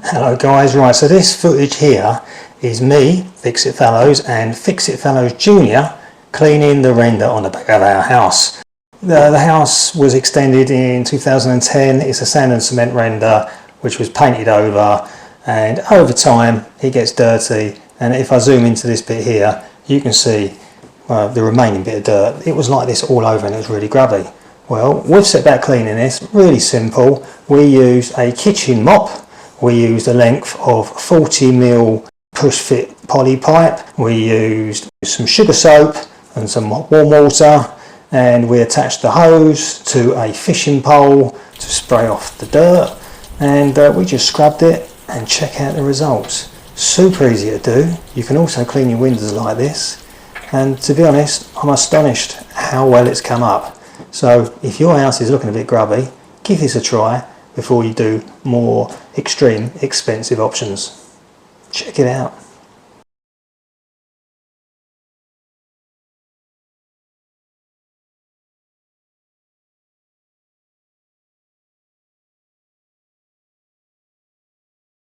Hello guys, right, so this footage here is me, fixitfallows, and fixitfallows Jr. cleaning the render on the back of our house. The house was extended in 2010. It's a sand and cement render which was painted over, and over time it gets dirty, and if I zoom into this bit here you can see the remaining bit of dirt. It was like this all over and it was really grubby. Well, we've set about cleaning this, really simple. We used a kitchen mop. We used a length of 40mm push fit poly pipe. We used some sugar soap and some warm water, and we attached the hose to a fishing pole to spray off the dirt, and we just scrubbed it, and check out the results. Super easy to do. You can also clean your windows like this, and to be honest, I'm astonished how well it's come up. So if your house is looking a bit grubby, give this a try before you do more extreme expensive options. Check it out.